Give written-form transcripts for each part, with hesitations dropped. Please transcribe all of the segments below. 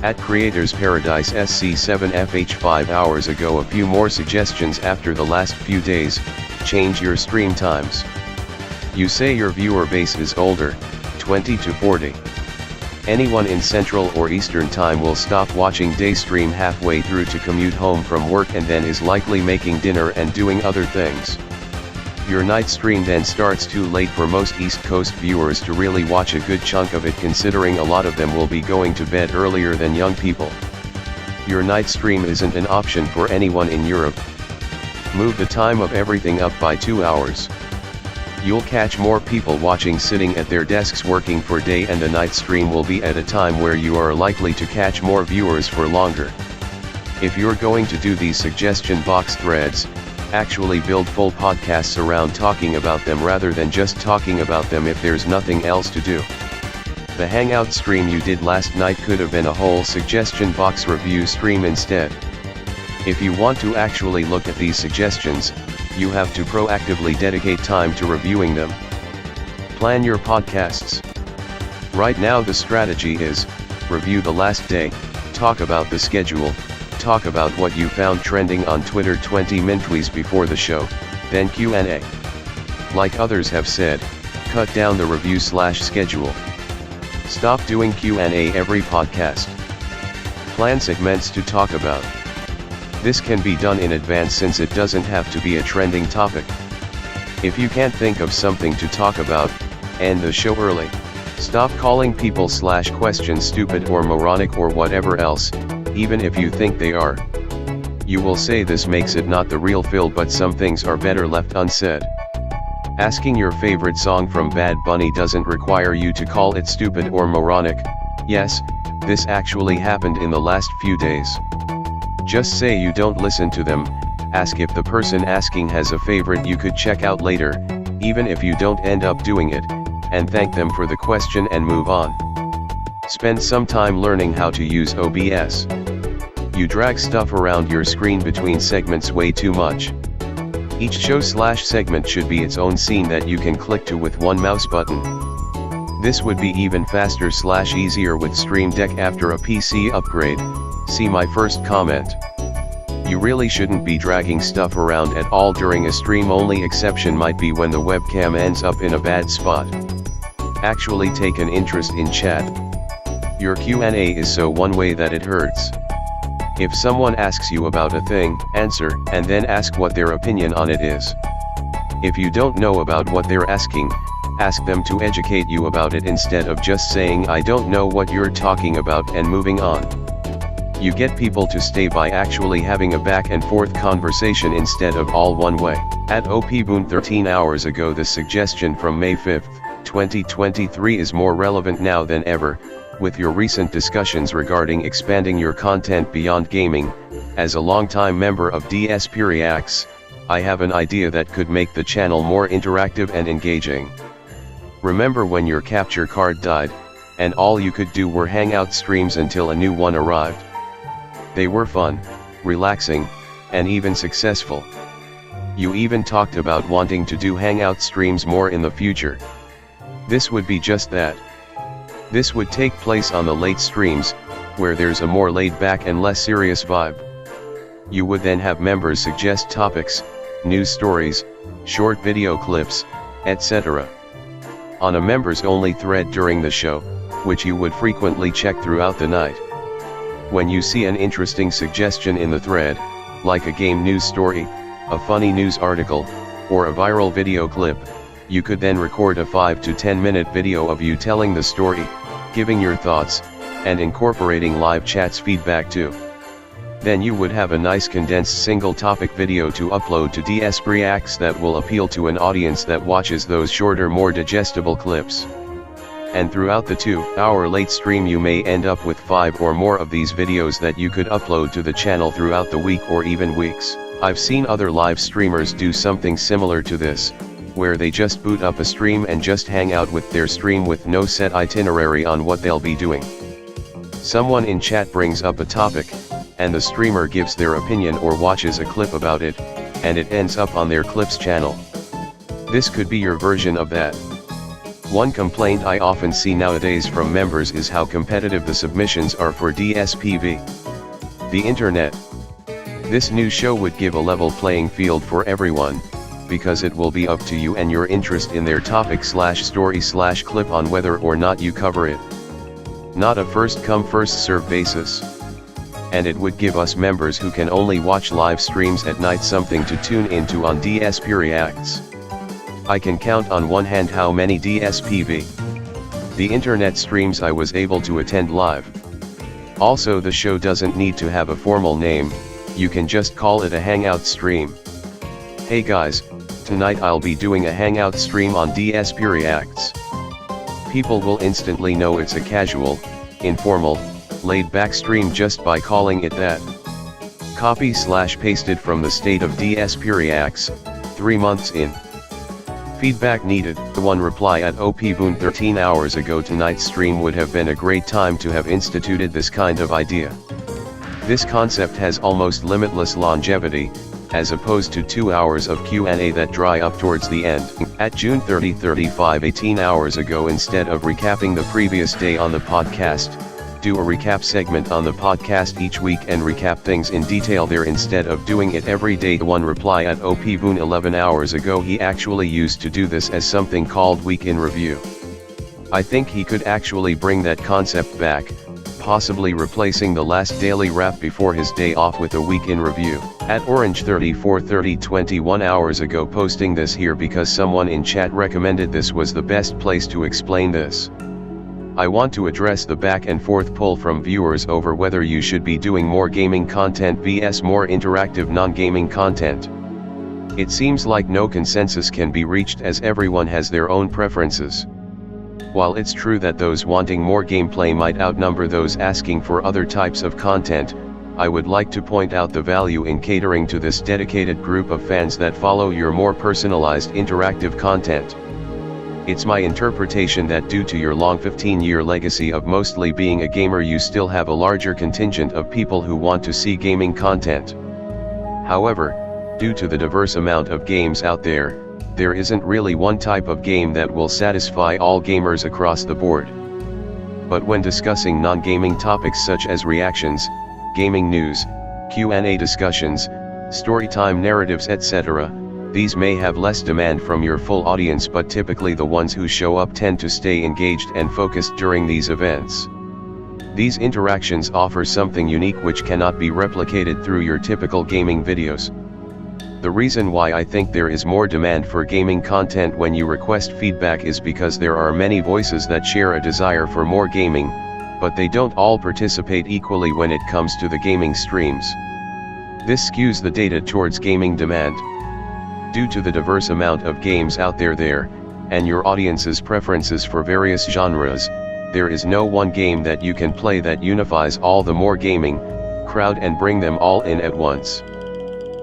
At Creators Paradise SC7FH 5 hours ago. A few more suggestions after the last few days. Change your stream times. You say your viewer base is older, 20 to 40. Anyone in Central or Eastern time will stop watching day stream halfway through to commute home from work and then is likely making dinner and doing other things. Your night stream then starts too late for most East Coast viewers to really watch a good chunk of it, considering a lot of them will be going to bed earlier than young people. Your night stream isn't an option for anyone in Europe. Move the time of everything up by 2 hours. You'll catch more people watching sitting at their desks working for day, and the night stream will be at a time where you are likely to catch more viewers for longer. If you're going to do these suggestion box threads, actually build full podcasts around talking about them rather than just talking about them if there's nothing else to do. The Hangout stream you did last night could have been a whole suggestion box review stream instead. If you want to actually look at these suggestions, you have to proactively dedicate time to reviewing them. Plan your podcasts. Right now the strategy is, review the last day, talk about the schedule, talk about what you found trending on Twitter 20 minutes before the show, then Q&A. Like others have said, cut down the review/schedule. Stop doing Q&A every podcast. Plan segments to talk about. This can be done in advance since it doesn't have to be a trending topic. If you can't think of something to talk about, end the show early. Stop calling people/questions stupid or moronic or whatever else, even if you think they are. You will say this makes it not the real Phil, but some things are better left unsaid. Asking your favorite song from Bad Bunny doesn't require you to call it stupid or moronic. Yes, this actually happened in the last few days. Just say you don't listen to them, ask if the person asking has a favorite you could check out later, even if you don't end up doing it, and thank them for the question and move on. Spend some time learning how to use OBS. You drag stuff around your screen between segments way too much. Each show/segment should be its own scene that you can click to with one mouse button. This would be even faster/easier with Stream Deck after a PC upgrade. See my first comment. You really shouldn't be dragging stuff around at all during a stream. Only exception might be when the webcam ends up in a bad spot. Actually take an interest in chat. Your Q&A is so one way that it hurts. If someone asks you about a thing, answer, and then ask what their opinion on it is. If you don't know about what they're asking, ask them to educate you about it instead of just saying I don't know what you're talking about and moving on. You get people to stay by actually having a back and forth conversation instead of all one way. At OPBoon 13 hours ago, the suggestion from May 5, 2023 is more relevant now than ever, with your recent discussions regarding expanding your content beyond gaming. As a longtime member of DSP Reacts, I have an idea that could make the channel more interactive and engaging. Remember when your capture card died, and all you could do were Hangout streams until a new one arrived? They were fun, relaxing, and even successful. You even talked about wanting to do Hangout streams more in the future. This would be just that. This would take place on the late streams, where there's a more laid-back and less serious vibe. You would then have members suggest topics, news stories, short video clips, etc. on a members-only thread during the show, which you would frequently check throughout the night. When you see an interesting suggestion in the thread, like a game news story, a funny news article, or a viral video clip, you could then record a 5 to 10 minute video of you telling the story, giving your thoughts, and incorporating live chat's feedback too. Then you would have a nice condensed single topic video to upload to DSP Reacts that will appeal to an audience that watches those shorter, more digestible clips. And throughout the 2-hour late stream you may end up with 5 or more of these videos that you could upload to the channel throughout the week or even weeks. I've seen other live streamers do something similar to this, where they just boot up a stream and just hang out with their stream with no set itinerary on what they'll be doing. Someone in chat brings up a topic, and the streamer gives their opinion or watches a clip about it, and it ends up on their Clips channel. This could be your version of that. One complaint I often see nowadays from members is how competitive the submissions are for DSPV. The internet. This new show would give a level playing field for everyone, because it will be up to you and your interest in their topic/story/clip on whether or not you cover it. Not a first come first serve basis. And it would give us members who can only watch live streams at night something to tune into on DSP Reacts. I can count on one hand how many DSPV. The internet streams I was able to attend live. Also, the show doesn't need to have a formal name, you can just call it a hangout stream. Hey guys, tonight I'll be doing a hangout stream on DSP Reacts. People will instantly know it's a casual, informal, laid-back stream just by calling it that. Copy/pasted from the state of DSP Reacts, 3 months in. Feedback needed. The one reply at OP-Boon 13 hours ago. Tonight's stream would have been a great time to have instituted this kind of idea. This concept has almost limitless longevity, as opposed to 2 hours of Q&A that dry up towards the end. At June 30, 18 hours ago, instead of recapping the previous day on the podcast, do a recap segment on the podcast each week and recap things in detail there instead of doing it every day. One reply at OP-Boon 11 hours ago. He actually used to do this as something called Week in Review. I think he could actually bring that concept back, possibly replacing the last daily wrap before his day off with a Week in Review. At Orange 3430 21 hours ago, posting this here because someone in chat recommended this was the best place to explain this. I want to address the back and forth pull from viewers over whether you should be doing more gaming content vs more interactive non-gaming content. It seems like no consensus can be reached as everyone has their own preferences. While it's true that those wanting more gameplay might outnumber those asking for other types of content, I would like to point out the value in catering to this dedicated group of fans that follow your more personalized interactive content. It's my interpretation that due to your long 15-year legacy of mostly being a gamer, you still have a larger contingent of people who want to see gaming content. However, due to the diverse amount of games out there, there isn't really one type of game that will satisfy all gamers across the board. But when discussing non-gaming topics such as reactions, gaming news, Q&A discussions, storytime narratives, etc., these may have less demand from your full audience, but typically the ones who show up tend to stay engaged and focused during these events. These interactions offer something unique which cannot be replicated through your typical gaming videos. The reason why I think there is more demand for gaming content when you request feedback is because there are many voices that share a desire for more gaming, but they don't all participate equally when it comes to the gaming streams. This skews the data towards gaming demand. Due to the diverse amount of games out there, and your audience's preferences for various genres, there is no one game that you can play that unifies all the more gaming crowd and bring them all in at once.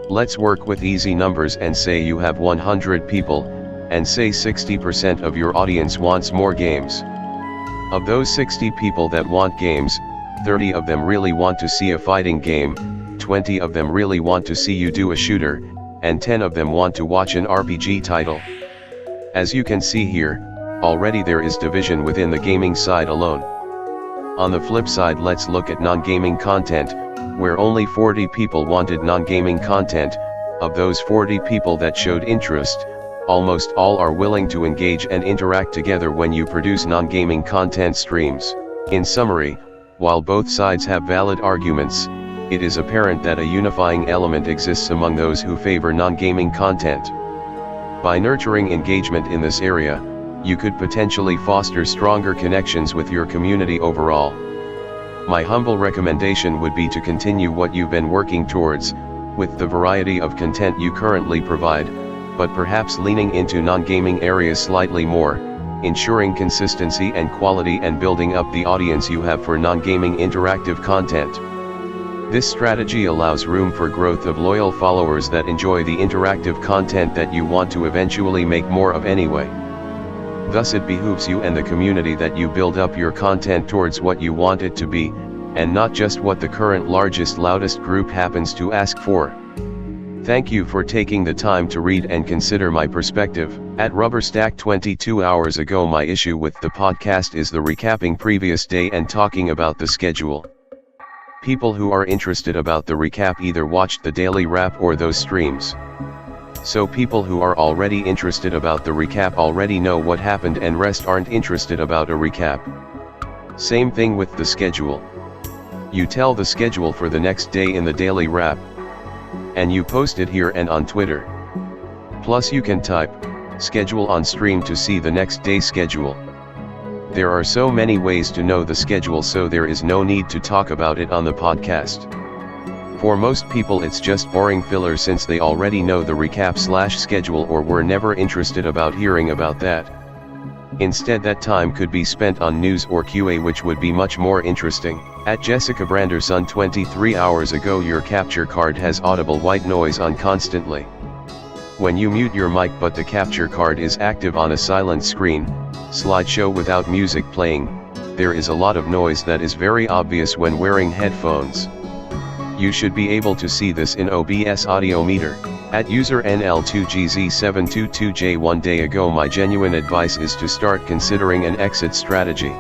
Let's work with easy numbers and say you have 100 people, and say 60% of your audience wants more games. Of those 60 people that want games, 30 of them really want to see a fighting game, 20 of them really want to see you do a shooter, and 10 of them want to watch an RPG title. As you can see here, already there is division within the gaming side alone. On the flip side, let's look at non-gaming content, where only 40 people wanted non-gaming content. Of those 40 people that showed interest, almost all are willing to engage and interact together when you produce non-gaming content streams. In summary, while both sides have valid arguments, it is apparent that a unifying element exists among those who favor non-gaming content. By nurturing engagement in this area, you could potentially foster stronger connections with your community overall. My humble recommendation would be to continue what you've been working towards, with the variety of content you currently provide, but perhaps leaning into non-gaming areas slightly more, ensuring consistency and quality and building up the audience you have for non-gaming interactive content. This strategy allows room for growth of loyal followers that enjoy the interactive content that you want to eventually make more of anyway. Thus it behooves you and the community that you build up your content towards what you want it to be, and not just what the current largest loudest group happens to ask for. Thank you for taking the time to read and consider my perspective. At Rubberstack 22 hours ago, my issue with the podcast is the recapping previous day and talking about the schedule. People who are interested about the recap either watched the daily wrap or those streams. So people who are already interested about the recap already know what happened and rest aren't interested about a recap. Same thing with the schedule. You tell the schedule for the next day in the daily wrap, and you post it here and on Twitter. Plus you can type schedule on stream to see the next day's schedule. There are so many ways to know the schedule, so there is no need to talk about it on the podcast. For most people it's just boring filler since they already know the recap/schedule or were never interested about hearing about that. Instead, that time could be spent on news or QA, which would be much more interesting. At Jessica Branderson 23 hours ago, your capture card has audible white noise on constantly. When you mute your mic but the capture card is active on a silent screen, slideshow without music playing, there is a lot of noise that is very obvious when wearing headphones. You should be able to see this in OBS Audio Meter. At user NL2GZ722J 1 day ago, my genuine advice is to start considering an exit strategy.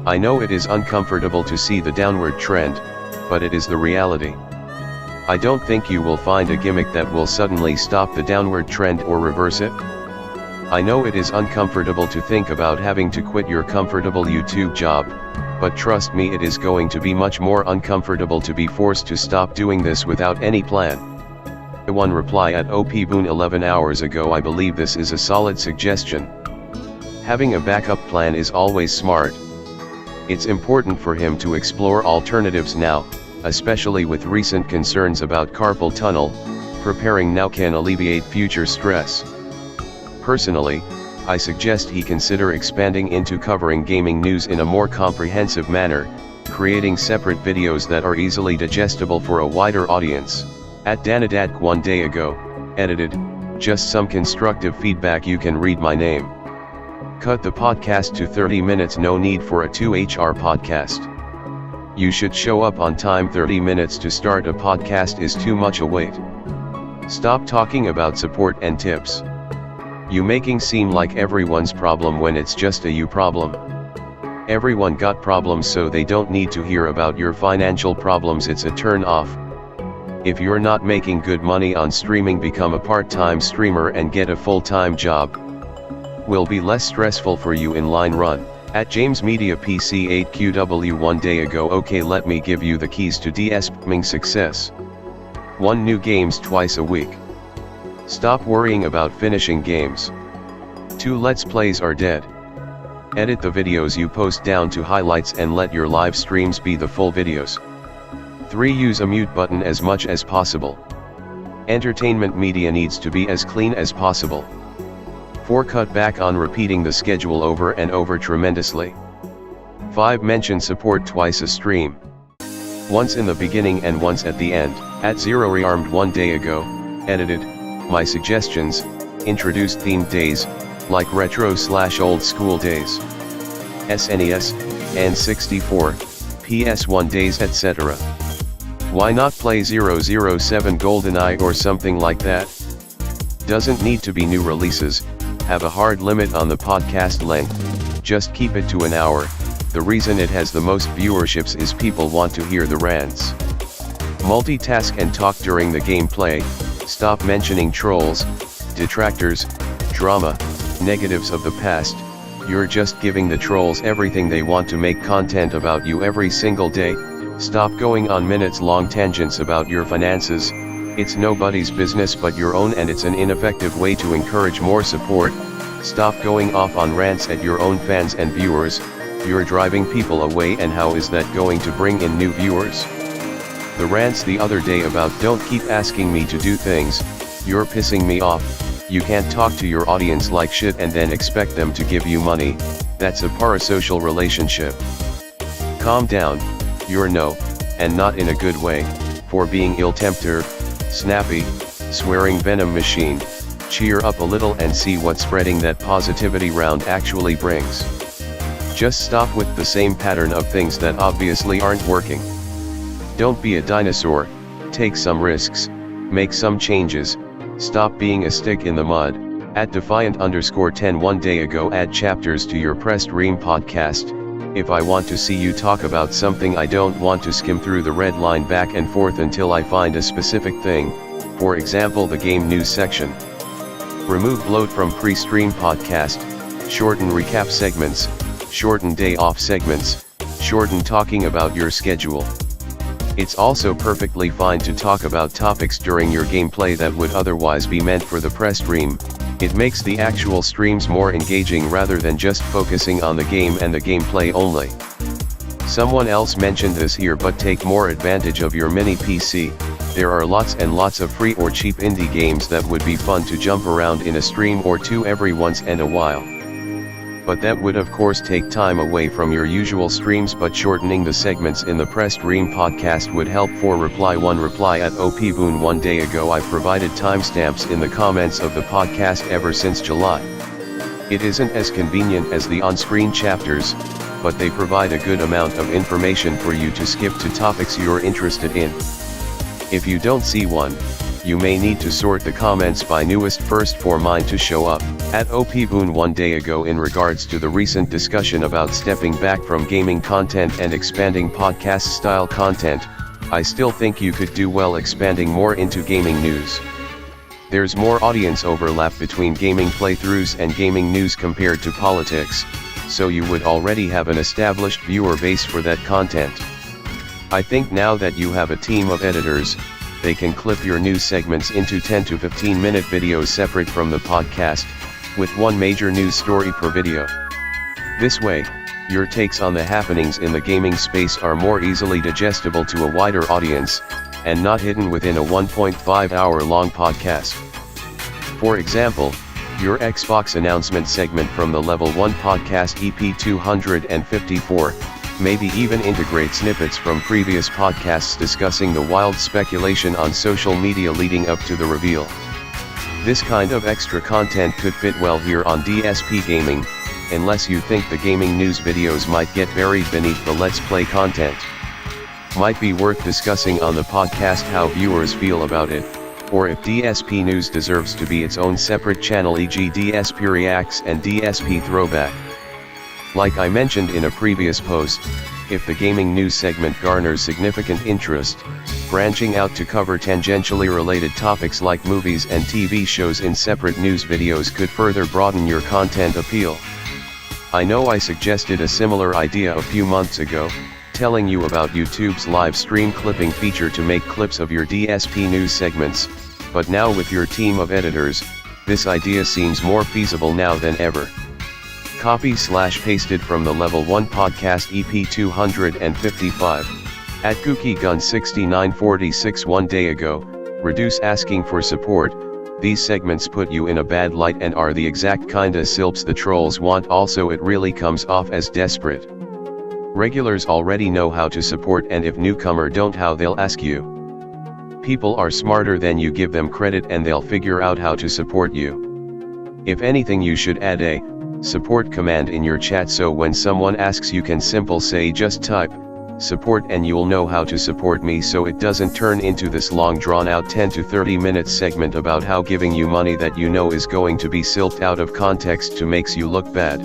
I know it is uncomfortable to see the downward trend, but it is the reality. I don't think you will find a gimmick that will suddenly stop the downward trend or reverse it. I know it is uncomfortable to think about having to quit your comfortable YouTube job, but trust me, it is going to be much more uncomfortable to be forced to stop doing this without any plan. One reply at OP Boone 11 hours ago, I believe this is a solid suggestion. Having a backup plan is always smart. It's important for him to explore alternatives now, especially with recent concerns about carpal tunnel. Preparing now can alleviate future stress. Personally, I suggest he consider expanding into covering gaming news in a more comprehensive manner, creating separate videos that are easily digestible for a wider audience. At DSP 1 day ago, edited, just some constructive feedback. You can read my name. Cut the podcast to 30 minutes, no need for a 2HR podcast. You should show up on time. 30 minutes to start a podcast is too much a wait. Stop talking about support and tips. You making seem like everyone's problem when it's just a you problem. Everyone got problems, so they don't need to hear about your financial problems. It's a turn off. If you're not making good money on streaming, become a part-time streamer and get a full-time job. Will be less stressful for you in line run. At James Media PC 8QW 1 day ago, okay, let me give you the keys to DSPgaming success. 1. New games twice a week. Stop worrying about finishing games. 2. Let's plays are dead. Edit the videos you post down to highlights and let your live streams be the full videos. 3. Use a mute button as much as possible. Entertainment media needs to be as clean as possible. 4. Cut back on repeating the schedule over and over tremendously. 5. Mention support twice a stream. Once in the beginning and once at the end. At Zero Rearmed 1 day ago, edited, my suggestions, introduced themed days, like retro/old school days, SNES, N64, PS1 days, etc. Why not play 007 GoldenEye or something like that? Doesn't need to be new releases. Have a hard limit on the podcast length, just keep it to an hour. The reason it has the most viewerships is people want to hear the rants. Multitask and talk during the gameplay. Stop mentioning trolls, detractors, drama, negatives of the past. You're just giving the trolls everything they want to make content about you every single day. Stop going on minutes-long tangents about your finances. It's nobody's business but your own, and it's an ineffective way to encourage more support. Stop going off on rants at your own fans and viewers. You're driving people away, and how is that going to bring in new viewers? The rants the other day about don't keep asking me to do things, you're pissing me off. You can't talk to your audience like shit and then expect them to give you money. That's a parasocial relationship. Calm down. You're no, and not in a good way, for being ill-tempered, snappy, swearing venom machine. Cheer up a little and see what spreading that positivity round actually brings. Just stop with the same pattern of things that obviously aren't working. Don't be a dinosaur, take some risks, Make some changes, stop being a stick in the mud. At Defiant_10 one day ago, add chapters to your Press Dream podcast. If I want to see you talk about something, I don't want to skim through the red line back and forth until I find a specific thing, for example the game news section. Remove bloat from pre-stream podcast, shorten recap segments, shorten day off segments, shorten talking about your schedule. It's also perfectly fine to talk about topics during your gameplay that would otherwise be meant for the press stream. It makes the actual streams more engaging rather than just focusing on the game and the gameplay only. Someone else mentioned this here, but take more advantage of your mini PC. There are lots and lots of free or cheap indie games that would be fun to jump around in a stream or two every once in a while. But that would of course take time away from your usual streams, but shortening the segments in the Press Dream podcast would help. For reply 1, reply at OPBoon one day ago. I've provided timestamps in the comments of the podcast ever since July. It isn't as convenient as the on-screen chapters, but they provide a good amount of information for you to skip to topics you're interested in. If you don't see one, you may need to sort the comments by newest first for mine to show up. At OPBoon one day ago, in regards to the recent discussion about stepping back from gaming content and expanding podcast style content, I still think you could do well expanding more into gaming news. There's more audience overlap between gaming playthroughs and gaming news compared to politics, so you would already have an established viewer base for that content. I think now that you have a team of editors, they can clip your news segments into 10 to 15 minute videos separate from the podcast, with one major news story per video. This way, your takes on the happenings in the gaming space are more easily digestible to a wider audience, and not hidden within a 1.5 hour long podcast. For example, your Xbox announcement segment from the Level 1 podcast EP 254, maybe even integrate snippets from previous podcasts discussing the wild speculation on social media leading up to the reveal. This kind of extra content could fit well here on DSP Gaming, unless you think the gaming news videos might get buried beneath the Let's Play content. Might be worth discussing on the podcast how viewers feel about it, or if DSP News deserves to be its own separate channel, e.g. DSP Reacts and DSP Throwback. Like I mentioned in a previous post, if the gaming news segment garners significant interest, branching out to cover tangentially related topics like movies and TV shows in separate news videos could further broaden your content appeal. I know I suggested a similar idea a few months ago, telling you about YouTube's live stream clipping feature to make clips of your DSP news segments, but now with your team of editors, this idea seems more feasible now than ever. Copy/pasted from the Level 1 podcast EP 255. At GookieGun6946 one day ago, reduce asking for support. These segments put you in a bad light and are the exact kinda silps the trolls want. Also, it really comes off as desperate. Regulars already know how to support, and if newcomer don't, how they'll ask you. People are smarter than you give them credit, and they'll figure out how to support you. If anything, you should add a support command in your chat, so when someone asks you can simple say just type support and you'll know how to support me, so it doesn't turn into this long drawn out 10 to 30 minutes segment about how giving you money that you know is going to be silped out of context to makes you look bad.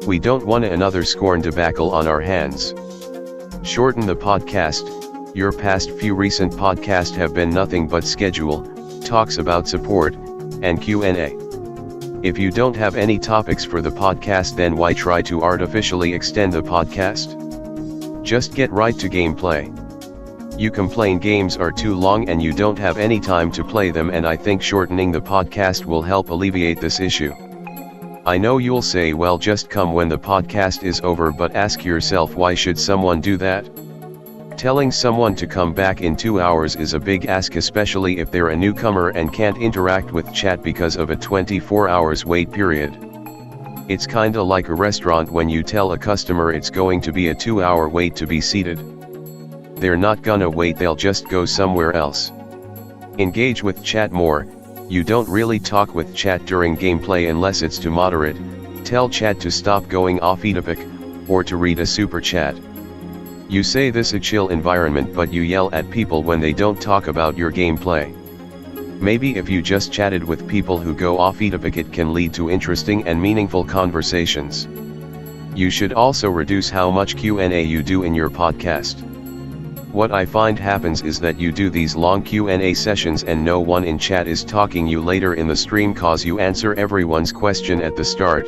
We don't want another scorn debacle on our hands. Shorten the podcast. Your past few recent podcasts have been nothing but schedule, talks about support, and Q&A. If you don't have any topics for the podcast, then why try to artificially extend the podcast? Just get right to gameplay. You complain games are too long and you don't have any time to play them, and I think shortening the podcast will help alleviate this issue. I know you'll say, well, just come when the podcast is over, but ask yourself, why should someone do that? Telling someone to come back in 2 hours is a big ask, especially if they're a newcomer and can't interact with chat because of a 24 hours wait period. It's kinda like a restaurant when you tell a customer it's going to be a 2-hour wait to be seated. They're not gonna wait, they'll just go somewhere else. Engage with chat more. You don't really talk with chat during gameplay unless it's to moderate. Tell chat to stop going off topic, or to read a super chat. You say this a chill environment, but you yell at people when they don't talk about your gameplay. Maybe if you just chatted with people who go off topic, it can lead to interesting and meaningful conversations. You should also reduce how much Q&A you do in your podcast. What I find happens is that you do these long Q&A sessions and no one in chat is talking you later in the stream cause you answer everyone's question at the start.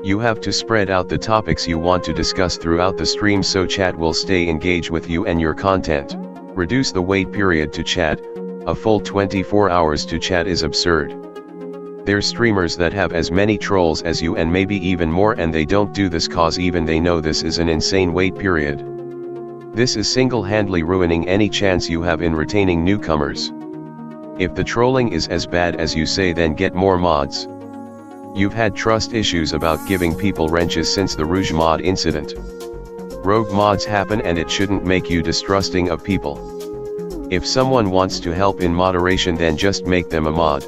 You have to spread out the topics you want to discuss throughout the stream so chat will stay engaged with you and your content. Reduce the wait period to chat. A full 24 hours to chat is absurd. There's streamers that have as many trolls as you and maybe even more, and they don't do this cause even they know this is an insane wait period. This is single-handedly ruining any chance you have in retaining newcomers. If the trolling is as bad as you say, then get more mods. You've had trust issues about giving people wrenches since the Rouge mod incident. Rogue mods happen and it shouldn't make you distrusting of people. If someone wants to help in moderation, then just make them a mod.